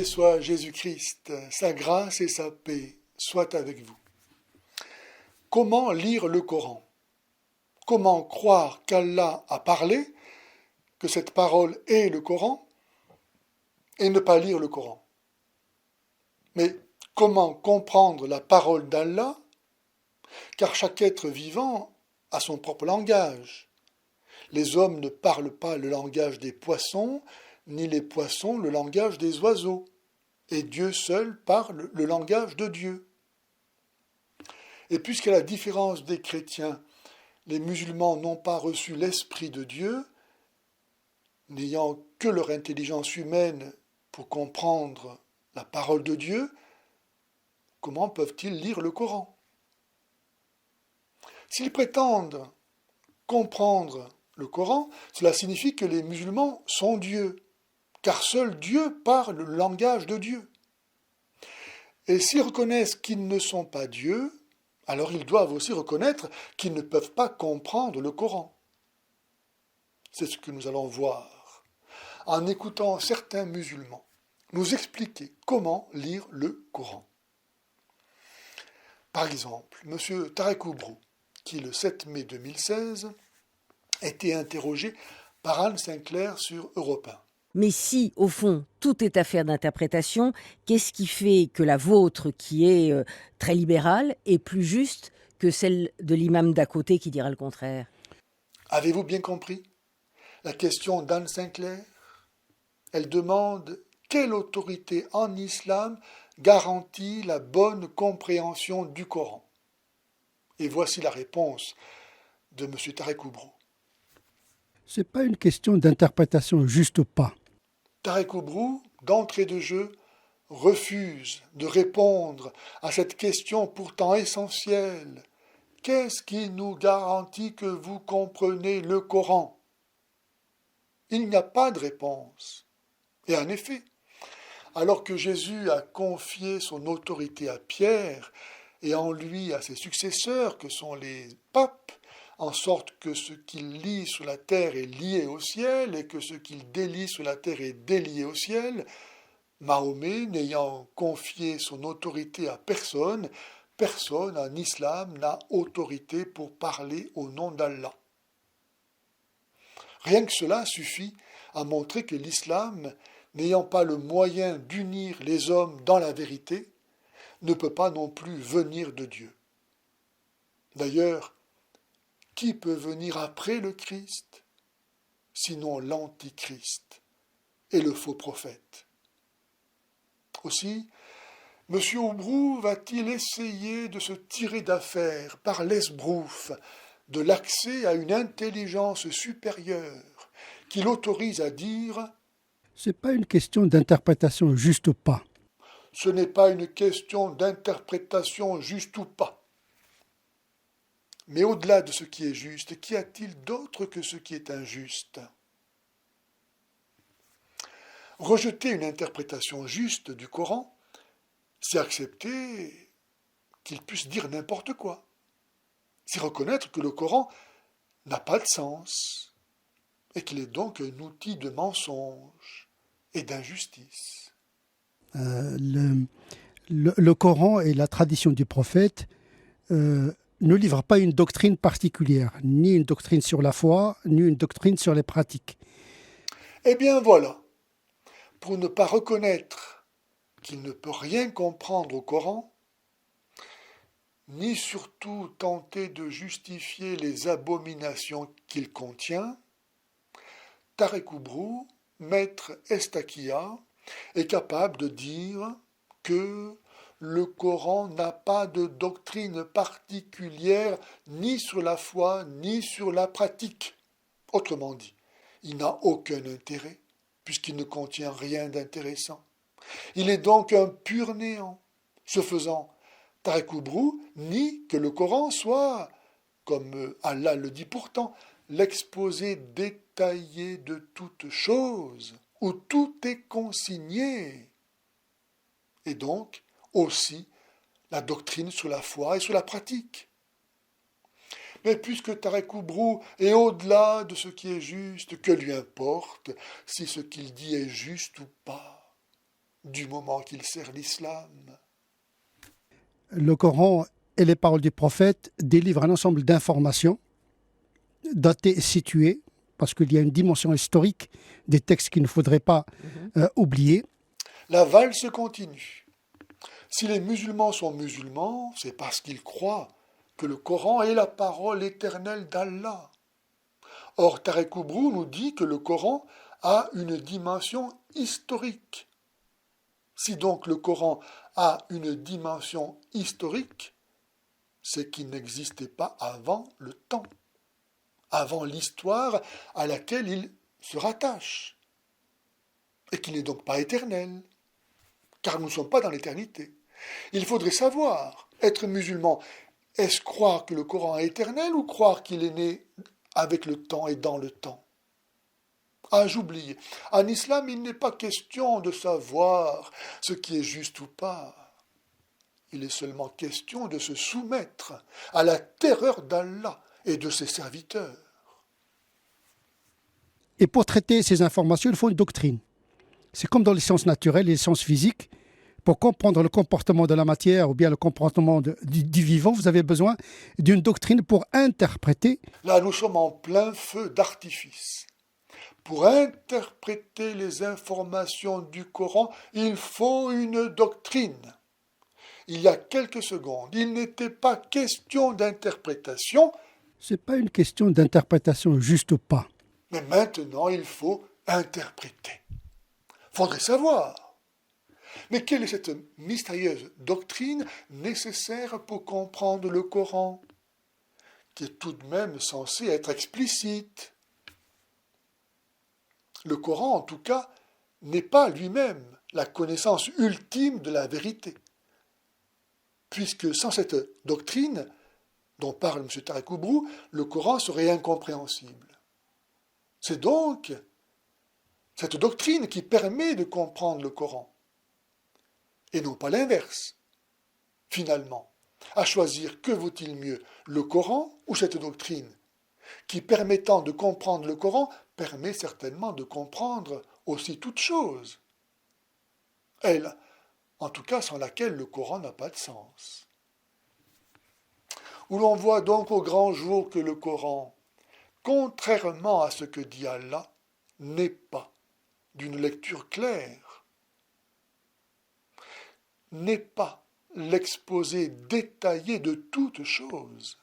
soit Jésus-Christ, sa grâce et sa paix soient avec vous. Comment lire le Coran? Comment croire qu'Allah a parlé, que cette parole est le Coran, et ne pas lire le Coran? Mais comment comprendre la parole d'Allah? Car chaque être vivant a son propre langage. Les hommes ne parlent pas le langage des poissons, ni les poissons le langage des oiseaux. Et Dieu seul parle le langage de Dieu. Et puisqu'à la différence des chrétiens, les musulmans n'ont pas reçu l'Esprit de Dieu, n'ayant que leur intelligence humaine pour comprendre la parole de Dieu, comment peuvent-ils lire le Coran? S'ils prétendent comprendre le Coran, cela signifie que les musulmans sont Dieu, car seul Dieu parle le langage de Dieu. Et s'ils reconnaissent qu'ils ne sont pas Dieu, alors ils doivent aussi reconnaître qu'ils ne peuvent pas comprendre le Coran. C'est ce que nous allons voir en écoutant certains musulmans nous expliquer comment lire le Coran. Par exemple, M. Tarek Oubrou, qui le 7 mai 2016 a été interrogé par Anne Sinclair sur Europe 1. Mais si, au fond, tout est affaire d'interprétation, qu'est-ce qui fait que la vôtre, qui est très libérale, est plus juste que celle de l'imam d'à côté qui dira le contraire? Avez-vous bien compris la question d'Anne Sinclair? Elle demande quelle autorité en islam garantit la bonne compréhension du Coran. Et voici la réponse de M. Tarek Oubrou. Ce n'est pas une question d'interprétation juste ou pas. Tarek Oubrou, d'entrée de jeu, refuse de répondre à cette question pourtant essentielle. Qu'est-ce qui nous garantit que vous comprenez le Coran? Il n'y a pas de réponse. Et en effet, alors que Jésus a confié son autorité à Pierre et en lui à ses successeurs, que sont les papes, en sorte que ce qu'il lie sur la terre est lié au ciel et que ce qu'il délie sur la terre est délié au ciel, Mahomet, n'ayant confié son autorité à personne, personne en islam n'a autorité pour parler au nom d'Allah. Rien que cela suffit à montrer que l'islam, n'ayant pas le moyen d'unir les hommes dans la vérité, ne peut pas non plus venir de Dieu. D'ailleurs, qui peut venir après le Christ, sinon l'Antichrist et le faux prophète? Aussi, M. Oubrou va-t-il essayer de se tirer d'affaire par l'esbrouf de l'accès à une intelligence supérieure qui l'autorise à dire « Ce n'est pas une question d'interprétation juste ou pas. Ce n'est pas une question d'interprétation juste ou pas. Mais au-delà de ce qui est juste, qu'y a-t-il d'autre que ce qui est injuste? Rejeter une interprétation juste du Coran, c'est accepter qu'il puisse dire n'importe quoi. C'est reconnaître que le Coran n'a pas de sens et qu'il est donc un outil de mensonge et d'injustice. Le Coran et la tradition du prophète ne livrent pas une doctrine particulière, ni une doctrine sur la foi, ni une doctrine sur les pratiques. Eh bien voilà, pour ne pas reconnaître qu'il ne peut rien comprendre au Coran, ni surtout tenter de justifier les abominations qu'il contient, Tarek Oubrou, maître Estaquia, est capable de dire que le Coran n'a pas de doctrine particulière ni sur la foi ni sur la pratique. Autrement dit, il n'a aucun intérêt puisqu'il ne contient rien d'intéressant. Il est donc un pur néant. Ce faisant, Tarek Oubrou nie que le Coran soit, comme Allah le dit pourtant, l'exposé détaillé de toutes choses, où tout est consigné, et donc aussi la doctrine sur la foi et sur la pratique. Mais puisque Tarek Oubrou est au-delà de ce qui est juste, que lui importe si ce qu'il dit est juste ou pas? du moment qu'il sert l'islam. Le Coran et les paroles du prophète délivrent un ensemble d'informations datées et situées, parce qu'il y a une dimension historique des textes qu'il ne faudrait pas oublier. La valse continue. Si les musulmans sont musulmans, c'est parce qu'ils croient que le Coran est la parole éternelle d'Allah. Or, Tarek Oubrou nous dit que le Coran a une dimension historique. Si donc le Coran a une dimension historique, c'est qu'il n'existait pas avant le temps, avant l'histoire à laquelle il se rattache, et qu'il n'est donc pas éternel, car nous ne sommes pas dans l'éternité. Il faudrait savoir, être musulman, est-ce croire que le Coran est éternel ou croire qu'il est né avec le temps et dans le temps? Ah, j'oublie. En islam, il n'est pas question de savoir ce qui est juste ou pas. Il est seulement question de se soumettre à la terreur d'Allah et de ses serviteurs. Et pour traiter ces informations, il faut une doctrine. C'est comme dans les sciences naturelles et les sciences physiques. Pour comprendre le comportement de la matière ou bien le comportement du vivant, vous avez besoin d'une doctrine pour interpréter. Là, nous sommes en plein feu d'artifice. Pour interpréter les informations du Coran, il faut une doctrine. Il y a quelques secondes, il n'était pas question d'interprétation. Ce n'est pas une question d'interprétation juste ou pas. Mais maintenant, il faut interpréter. Faudrait savoir. Mais quelle est cette mystérieuse doctrine nécessaire pour comprendre le Coran, qui est tout de même censé être explicite? Le Coran, en tout cas, n'est pas lui-même la connaissance ultime de la vérité, puisque sans cette doctrine dont parle M. Tarek Oubrou, le Coran serait incompréhensible. C'est donc cette doctrine qui permet de comprendre le Coran, et non pas l'inverse. Finalement, à choisir, que vaut-il mieux, le Coran ou cette doctrine, qui, permettant de comprendre le Coran, permet certainement de comprendre aussi toute chose. Elle, en tout cas sans laquelle le Coran n'a pas de sens. Où l'on voit donc au grand jour que le Coran, contrairement à ce que dit Allah, n'est pas d'une lecture claire, n'est pas l'exposé détaillé de toute chose.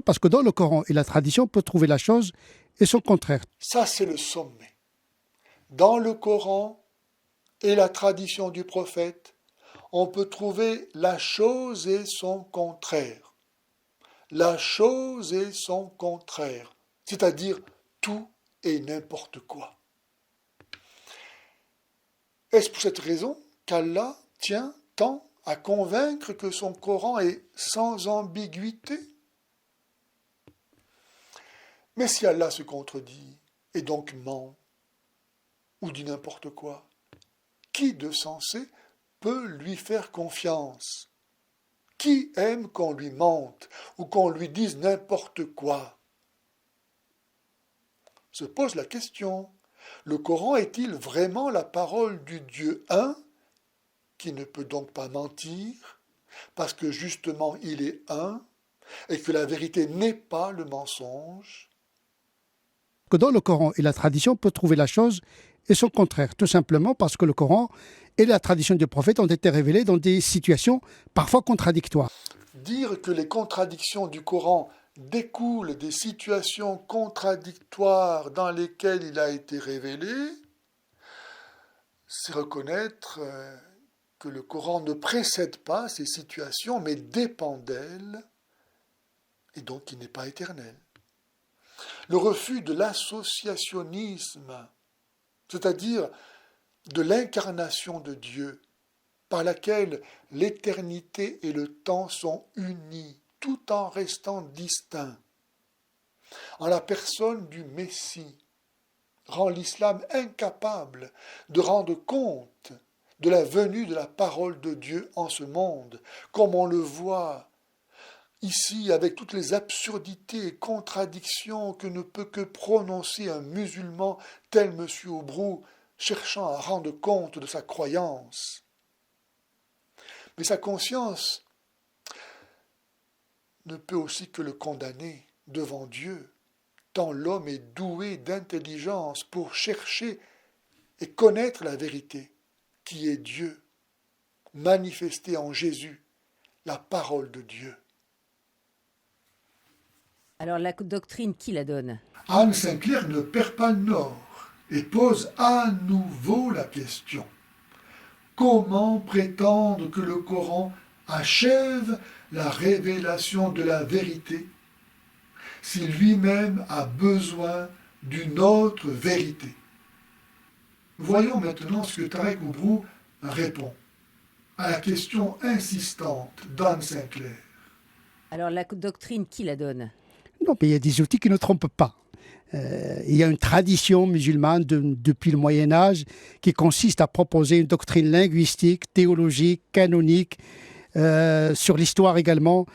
Parce que dans le Coran et la tradition, on peut trouver la chose et son contraire. Ça, c'est le sommet. Dans le Coran et la tradition du prophète, on peut trouver la chose et son contraire. La chose et son contraire, c'est-à-dire tout et n'importe quoi. Est-ce pour cette raison qu'Allah tient tant à convaincre que son Coran est sans ambiguïté? Mais si Allah se contredit, et donc ment, ou dit n'importe quoi, qui de sensé peut lui faire confiance? Qui aime qu'on lui mente, ou qu'on lui dise n'importe quoi? Se pose la question, le Coran est-il vraiment la parole du Dieu un, qui ne peut donc pas mentir, parce que justement il est un, et que la vérité n'est pas le mensonge? Que dans le Coran et la tradition, on peut trouver la chose et son contraire, tout simplement parce que le Coran et la tradition du prophète ont été révélés dans des situations parfois contradictoires. Dire que les contradictions du Coran découlent des situations contradictoires dans lesquelles il a été révélé, c'est reconnaître que le Coran ne précède pas ces situations, mais dépend d'elles, et donc il n'est pas éternel. Le refus de l'associationnisme, c'est-à-dire de l'incarnation de Dieu, par laquelle l'éternité et le temps sont unis, tout en restant distincts, en la personne du Messie, rend l'islam incapable de rendre compte de la venue de la parole de Dieu en ce monde, comme on le voit ici avec toutes les absurdités et contradictions que ne peut que prononcer un musulman tel M. Oubrou cherchant à rendre compte de sa croyance. Mais sa conscience ne peut aussi que le condamner devant Dieu, tant l'homme est doué d'intelligence pour chercher et connaître la vérité, qui est Dieu, manifestée en Jésus, la parole de Dieu. Alors la doctrine, qui la donne? Anne Sinclair ne perd pas le nord et pose à nouveau la question. Comment prétendre que le Coran achève la révélation de la vérité si lui-même a besoin d'une autre vérité? Voyons maintenant ce que Tarek Oubrou répond à la question insistante d'Anne Sinclair. Alors la doctrine, qui la donne? Non, mais il y a des outils qui ne trompent pas. Il y a une tradition musulmane depuis le Moyen Âge qui consiste à proposer une doctrine linguistique, théologique, canonique, sur l'histoire également.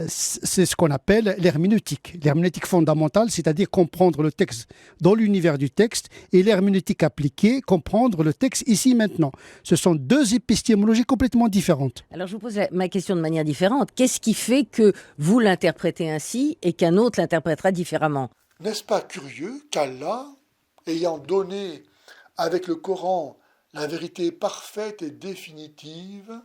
C'est ce qu'on appelle l'herméneutique. L'herméneutique fondamentale, c'est-à-dire comprendre le texte dans l'univers du texte, et l'herméneutique appliquée, comprendre le texte ici maintenant. Ce sont deux épistémologies complètement différentes. Alors je vous pose ma question de manière différente. Qu'est-ce qui fait que vous l'interprétez ainsi et qu'un autre l'interprétera différemment? N'est-ce pas curieux qu'Allah, ayant donné avec le Coran la vérité parfaite et définitive,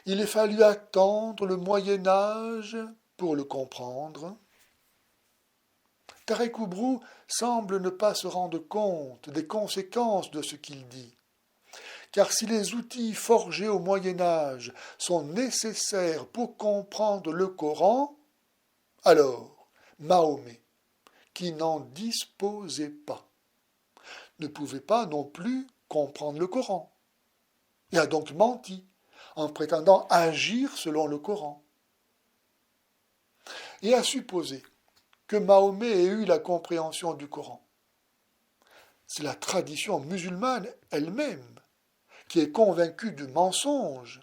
il ait fallu attendre le Moyen Âge pour le comprendre? Tarek Oubrou semble ne pas se rendre compte des conséquences de ce qu'il dit. Car si les outils forgés au Moyen Âge sont nécessaires pour comprendre le Coran, alors Mahomet, qui n'en disposait pas, ne pouvait pas non plus comprendre le Coran, et a donc menti en prétendant agir selon le Coran. Et à supposer que Mahomet ait eu la compréhension du Coran, c'est la tradition musulmane elle-même qui est convaincue du mensonge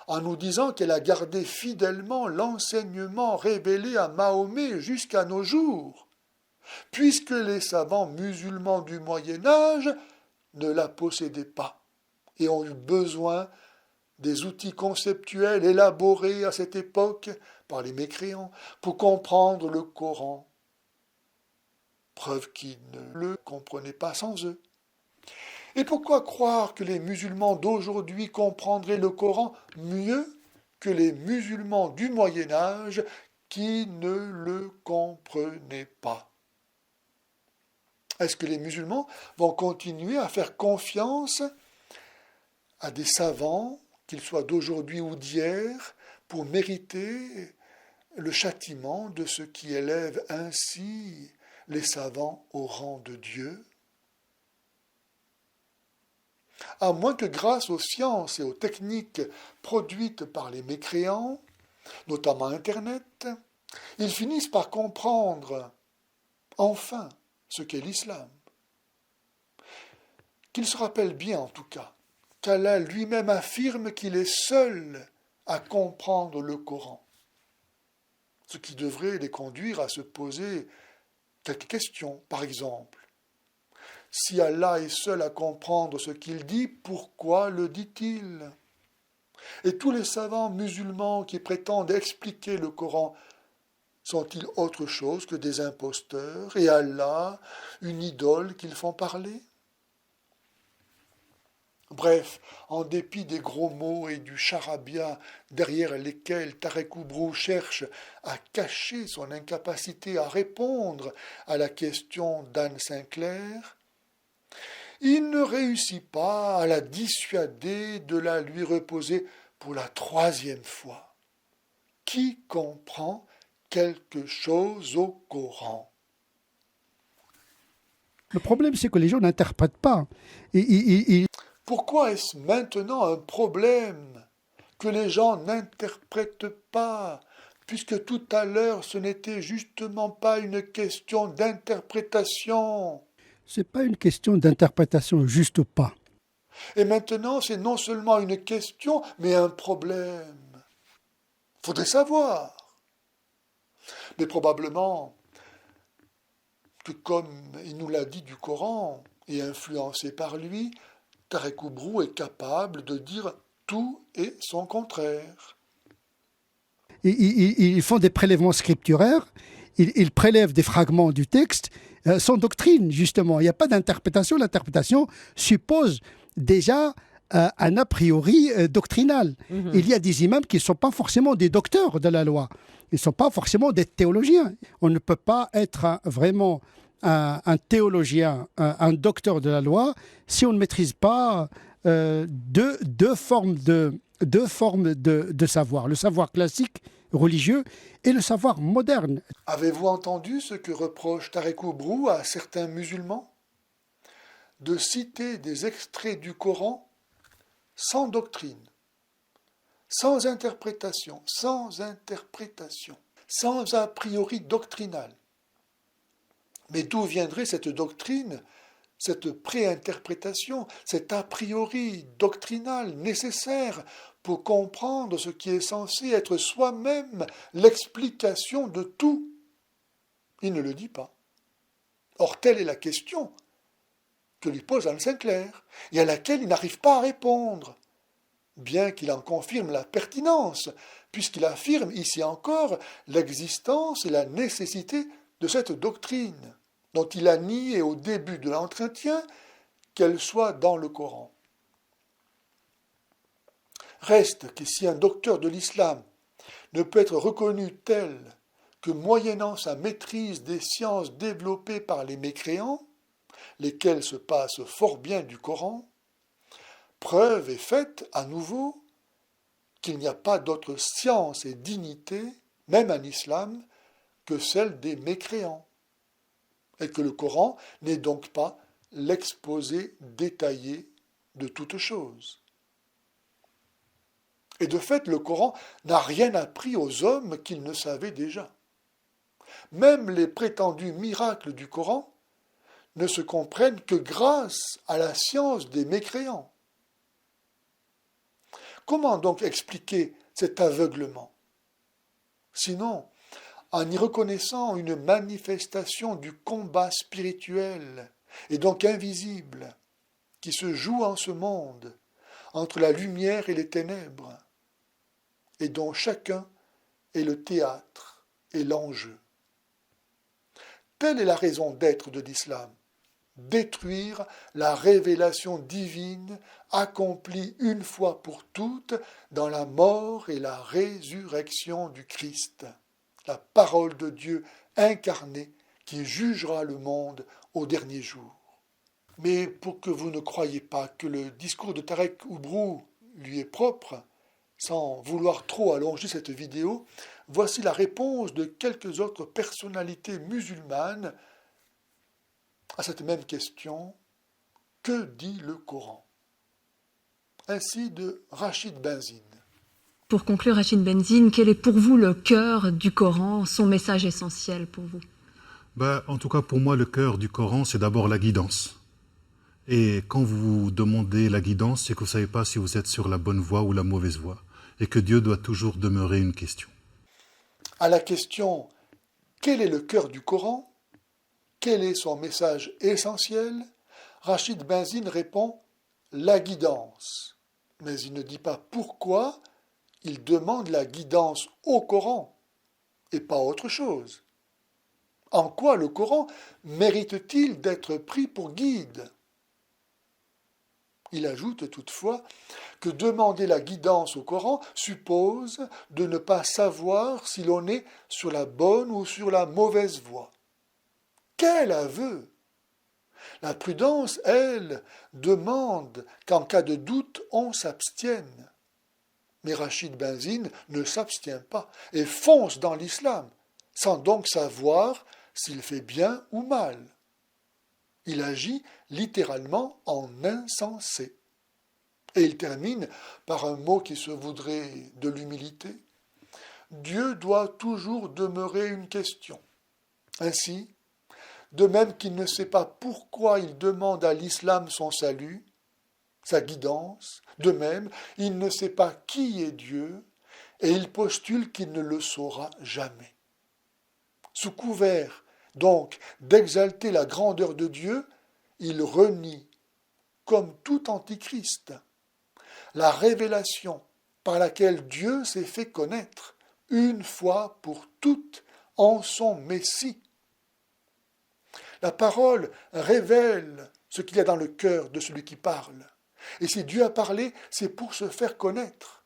en nous disant qu'elle a gardé fidèlement l'enseignement révélé à Mahomet jusqu'à nos jours, puisque les savants musulmans du Moyen Âge ne la possédaient pas et ont eu besoin des outils conceptuels élaborés à cette époque par les mécréants pour comprendre le Coran, preuve qu'ils ne le comprenaient pas sans eux. Et pourquoi croire que les musulmans d'aujourd'hui comprendraient le Coran mieux que les musulmans du Moyen Âge qui ne le comprenaient pas? Est-ce que les musulmans vont continuer à faire confiance à des savants, qu'ils soient d'aujourd'hui ou d'hier, pour mériter le châtiment de ceux qui élèvent ainsi les savants au rang de Dieu? À moins que grâce aux sciences et aux techniques produites par les mécréants, notamment Internet, ils finissent par comprendre enfin ce qu'est l'islam. Qu'ils se rappellent bien en tout cas qu'Allah lui-même affirme qu'il est seul à comprendre le Coran, ce qui devrait les conduire à se poser quelques questions. Par exemple, si Allah est seul à comprendre ce qu'il dit, pourquoi le dit-il? Et tous les savants musulmans qui prétendent expliquer le Coran sont-ils autre chose que des imposteurs et Allah une idole qu'ils font parler? Bref, en dépit des gros mots et du charabia derrière lesquels Tarek Oubrou cherche à cacher son incapacité à répondre à la question d'Anne Sinclair, il ne réussit pas à la dissuader de la lui reposer pour la 3e fois. Qui comprend quelque chose au Coran? Le problème, c'est que les gens n'interprètent pas. Pourquoi est-ce maintenant un problème que les gens n'interprètent pas, puisque tout à l'heure ce n'était justement pas une question d'interprétation? C'est pas une question d'interprétation, juste pas. Et maintenant c'est non seulement une question, mais un problème. Faudrait savoir. Mais probablement que comme il nous l'a dit du Coran, et influencé par lui, Tarek Oubrou est capable de dire tout et son contraire. Ils font des prélèvements scripturaires, ils prélèvent des fragments du texte sans doctrine, justement. Il n'y a pas d'interprétation. L'interprétation suppose déjà un a priori doctrinal. Il y a des imams qui ne sont pas forcément des docteurs de la loi. Ils ne sont pas forcément des théologiens. On ne peut pas être vraiment un théologien, un docteur de la loi, si on ne maîtrise pas deux formes de savoir. Le savoir classique, religieux, et le savoir moderne. Avez-vous entendu ce que reproche Tarek Oubrou à certains musulmans? De citer des extraits du Coran sans doctrine, sans interprétation, sans a priori doctrinal. Mais d'où viendrait cette doctrine, cette préinterprétation, cet a priori doctrinal nécessaire pour comprendre ce qui est censé être soi-même l'explication de tout? Il ne le dit pas. Or, telle est la question que lui pose Anne Sinclair, et à laquelle il n'arrive pas à répondre, bien qu'il en confirme la pertinence, puisqu'il affirme ici encore l'existence et la nécessité de cette doctrine, dont il a nié au début de l'entretien qu'elle soit dans le Coran. Reste que si un docteur de l'islam ne peut être reconnu tel que moyennant sa maîtrise des sciences développées par les mécréants, lesquels se passent fort bien du Coran, preuve est faite à nouveau qu'il n'y a pas d'autre science et dignité, même en islam, que celle des mécréants, et que le Coran n'est donc pas l'exposé détaillé de toutes choses. Et de fait, le Coran n'a rien appris aux hommes qu'ils ne savaient déjà. Même les prétendus miracles du Coran ne se comprennent que grâce à la science des mécréants. Comment donc expliquer cet aveuglement? Sinon, en y reconnaissant une manifestation du combat spirituel, et donc invisible, qui se joue en ce monde, entre la lumière et les ténèbres, et dont chacun est le théâtre et l'enjeu. Telle est la raison d'être de l'islam. Détruire la révélation divine accomplie une fois pour toutes dans la mort et la résurrection du Christ, la parole de Dieu incarnée qui jugera le monde au dernier jour. Mais pour que vous ne croyiez pas que le discours de Tarek Oubrou lui est propre, sans vouloir trop allonger cette vidéo, voici la réponse de quelques autres personnalités musulmanes à cette même question: que dit le Coran? Ainsi de Rachid Benzine. Pour conclure, Rachid Benzine, quel est pour vous le cœur du Coran, son message essentiel pour vous? En tout cas, pour moi, le cœur du Coran, c'est d'abord la guidance. Et quand vous demandez la guidance, c'est que vous ne savez pas si vous êtes sur la bonne voie ou la mauvaise voie, et que Dieu doit toujours demeurer une question. À la question « Quel est le cœur du Coran ? Quel est son message essentiel ?», Rachid Benzine répond « la guidance ». Mais il ne dit pas pourquoi il demande la guidance au Coran et pas autre chose. En quoi le Coran mérite-t-il d'être pris pour guide ? Il ajoute toutefois que demander la guidance au Coran suppose de ne pas savoir si l'on est sur la bonne ou sur la mauvaise voie. Quel aveu! La prudence, elle, demande qu'en cas de doute, on s'abstienne. Mais Rachid Benzine ne s'abstient pas et fonce dans l'islam, sans donc savoir s'il fait bien ou mal. Il agit littéralement en insensé. Et il termine par un mot qui se voudrait de l'humilité. Dieu doit toujours demeurer une question. Ainsi, de même qu'il ne sait pas pourquoi il demande à l'islam son salut, sa guidance, de même, il ne sait pas qui est Dieu, et il postule qu'il ne le saura jamais. Sous couvert, donc, d'exalter la grandeur de Dieu, il renie, comme tout antichrist, la révélation par laquelle Dieu s'est fait connaître une fois pour toutes en son Messie. La parole révèle ce qu'il y a dans le cœur de celui qui parle. Et si Dieu a parlé, c'est pour se faire connaître.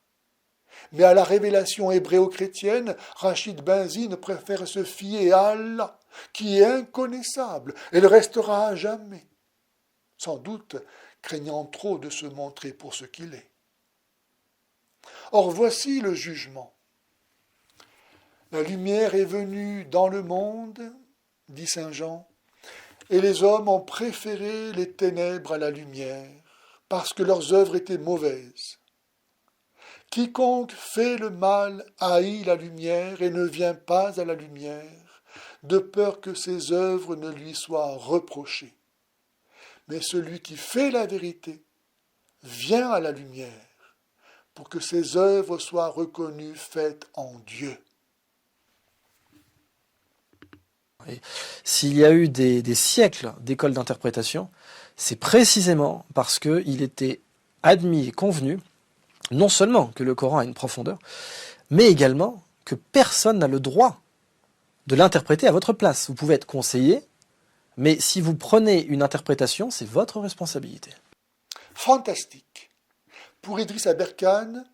Mais à la révélation hébrayo-chrétienne, Rachid Benzine préfère se fier à Allah, qui est inconnaissable. Elle restera à jamais. Sans doute craignant trop de se montrer pour ce qu'il est. Or voici le jugement. La lumière est venue dans le monde, dit saint Jean, et les hommes ont préféré les ténèbres à la lumière, parce que leurs œuvres étaient mauvaises. Quiconque fait le mal haït la lumière et ne vient pas à la lumière, de peur que ses œuvres ne lui soient reprochées. Mais celui qui fait la vérité vient à la lumière, pour que ses œuvres soient reconnues faites en Dieu. Et s'il y a eu des siècles d'écoles d'interprétation, c'est précisément parce qu'il était admis et convenu, non seulement que le Coran a une profondeur, mais également que personne n'a le droit de l'interpréter à votre place. Vous pouvez être conseillé, mais si vous prenez une interprétation, c'est votre responsabilité. Fantastique. Pour Idriss Aberkane,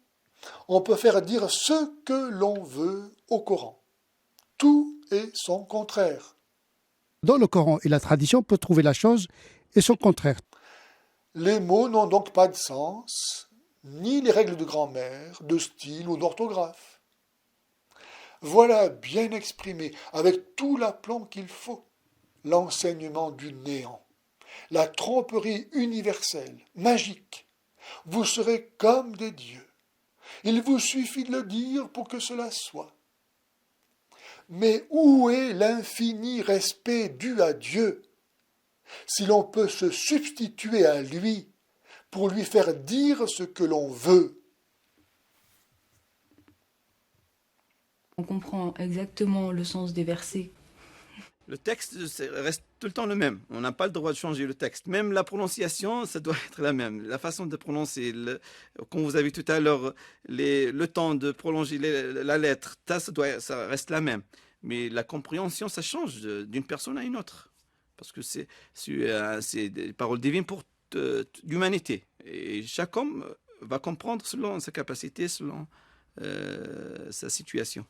on peut faire dire ce que l'on veut au Coran. Tout est son contraire. Dans le Coran et la tradition, on peut trouver la chose et son contraire. Les mots n'ont donc pas de sens, ni les règles de grammaire, de style ou d'orthographe. Voilà bien exprimé, avec tout l'aplomb qu'il faut, l'enseignement du néant, la tromperie universelle, magique. Vous serez comme des dieux. Il vous suffit de le dire pour que cela soit. Mais où est l'infini respect dû à Dieu, si l'on peut se substituer à lui pour lui faire dire ce que l'on veut? On comprend exactement le sens des versets. Le texte reste tout le temps le même. On n'a pas le droit de changer le texte. Même la prononciation, ça doit être la même. La façon de prononcer, comme vous avez tout à l'heure, le temps de prolonger la lettre, ça reste la même. Mais la compréhension, ça change d'une personne à une autre. Parce que c'est des paroles divines pour l'humanité. Et chaque homme va comprendre selon sa capacité, selon sa situation.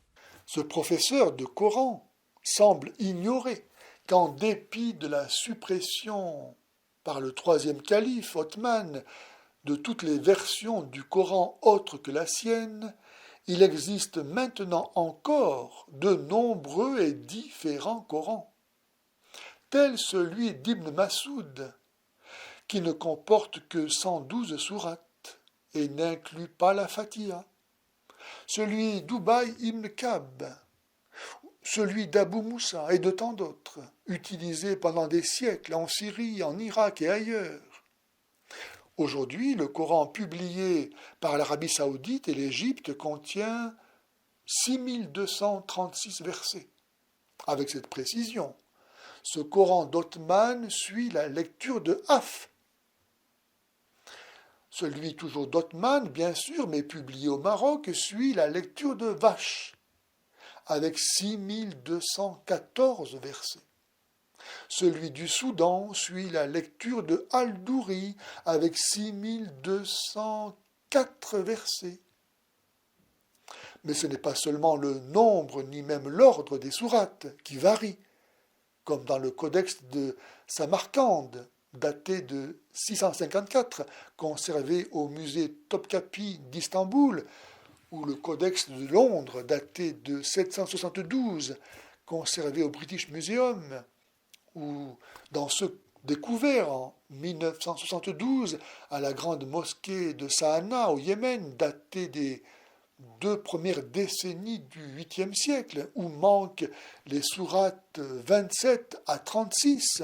Ce professeur de Coran semble ignorer qu'en dépit de la suppression par le troisième calife Othman de toutes les versions du Coran autres que la sienne, il existe maintenant encore de nombreux et différents Corans, tel celui d'Ibn Masoud, qui ne comporte que 112 sourates et n'inclut pas la Fatiha, celui d'Ubay ibn Kab, celui d'Abu Moussa et de tant d'autres, utilisés pendant des siècles en Syrie, en Irak et ailleurs. Aujourd'hui, le Coran publié par l'Arabie saoudite et l'Égypte contient 6236 versets. Avec cette précision, ce Coran d'Othman suit la lecture de Hafs. Celui toujours d'Othman, bien sûr, mais publié au Maroc, suit la lecture de Vache, avec 6214 versets. Celui du Soudan suit la lecture de Al-Douri, avec 6204 versets. Mais ce n'est pas seulement le nombre, ni même l'ordre des sourates qui varie, comme dans le codex de Samarcande, daté de 654, conservé au musée Topkapi d'Istanbul, ou le codex de Londres, daté de 772, conservé au British Museum, ou dans ceux découverts en 1972 à la grande mosquée de Sahana au Yémen, daté des 2 premières décennies du 8e siècle, où manquent les sourates 27 à 36.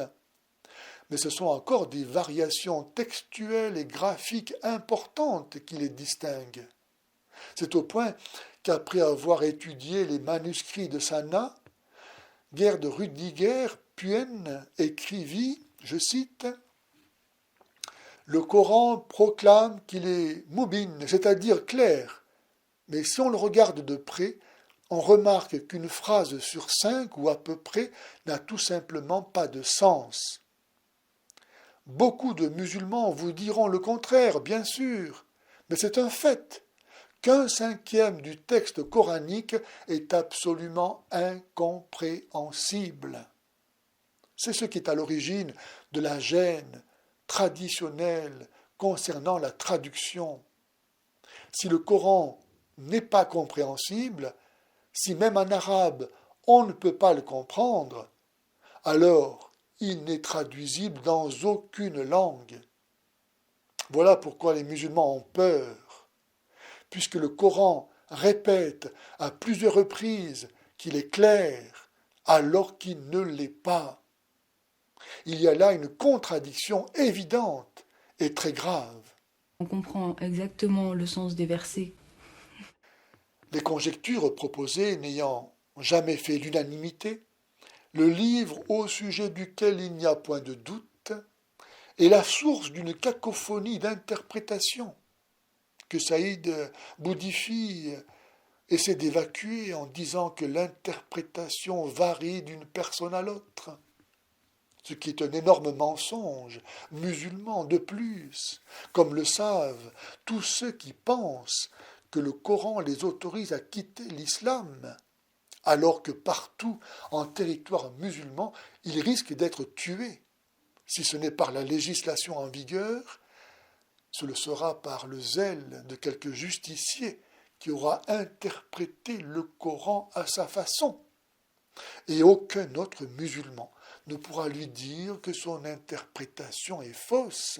Mais ce sont encore des variations textuelles et graphiques importantes qui les distinguent. C'est au point qu'après avoir étudié les manuscrits de Sanna, Gerd Rüdiger Puhen écrivit, je cite, Le Coran proclame qu'il est mubin, c'est-à-dire clair. Mais si on le regarde de près, on remarque qu'une phrase sur 5 ou à peu près n'a tout simplement pas de sens. Beaucoup de musulmans vous diront le contraire, bien sûr, mais c'est un fait qu'un cinquième du texte coranique est absolument incompréhensible. C'est ce qui est à l'origine de la gêne traditionnelle concernant la traduction. Si le Coran n'est pas compréhensible, si même en arabe on ne peut pas le comprendre, alors il n'est traduisible dans aucune langue. Voilà pourquoi les musulmans ont peur, puisque le Coran répète à plusieurs reprises qu'il est clair, alors qu'il ne l'est pas. Il y a là une contradiction évidente et très grave. On comprend exactement le sens des versets. Les conjectures proposées n'ayant jamais fait l'unanimité, le livre au sujet duquel il n'y a point de doute est la source d'une cacophonie d'interprétations que Saïd Boudiffi essaie d'évacuer en disant que l'interprétation varie d'une personne à l'autre. Ce qui est un énorme mensonge musulman de plus, comme le savent tous ceux qui pensent que le Coran les autorise à quitter l'islam, alors que partout en territoire musulman, ils risquent d'être tués. Si ce n'est par la législation en vigueur, ce le sera par le zèle de quelque justicier qui aura interprété le Coran à sa façon. Et aucun autre musulman ne pourra lui dire que son interprétation est fausse,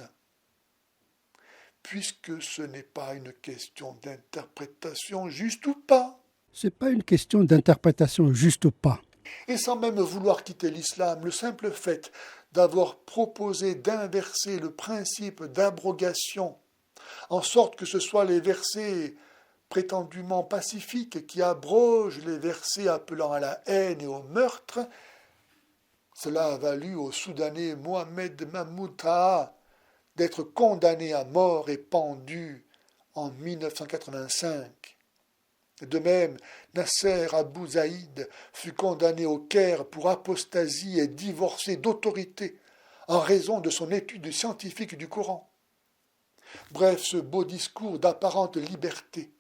puisque ce n'est pas une question d'interprétation juste ou pas. Ce n'est pas une question d'interprétation juste ou pas. Et sans même vouloir quitter l'islam, le simple fait d'avoir proposé d'inverser le principe d'abrogation, en sorte que ce soit les versets prétendument pacifiques qui abrogent les versets appelant à la haine et au meurtre, cela a valu au Soudanais Mohamed Mahmoud Taha d'être condamné à mort et pendu en 1985. De même, Nasser Abou Zaïd fut condamné au Caire pour apostasie et divorcé d'autorité en raison de son étude scientifique du Coran. Bref, ce beau discours d'apparente liberté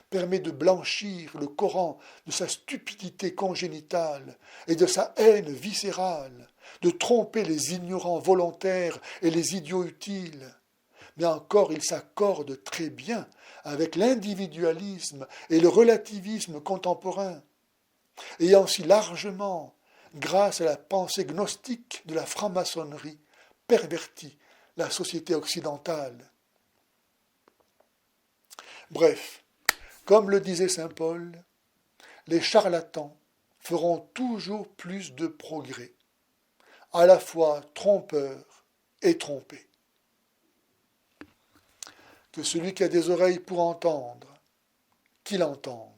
permet de blanchir le Coran de sa stupidité congénitale et de sa haine viscérale, de tromper les ignorants volontaires et les idiots utiles. Mais encore, il s'accorde très bien avec l'individualisme et le relativisme contemporain, ayant si largement, grâce à la pensée gnostique de la franc-maçonnerie, perverti la société occidentale. Bref, comme le disait saint Paul, les charlatans feront toujours plus de progrès, à la fois trompeurs et trompés. Que celui qui a des oreilles pour entendre, qu'il entende.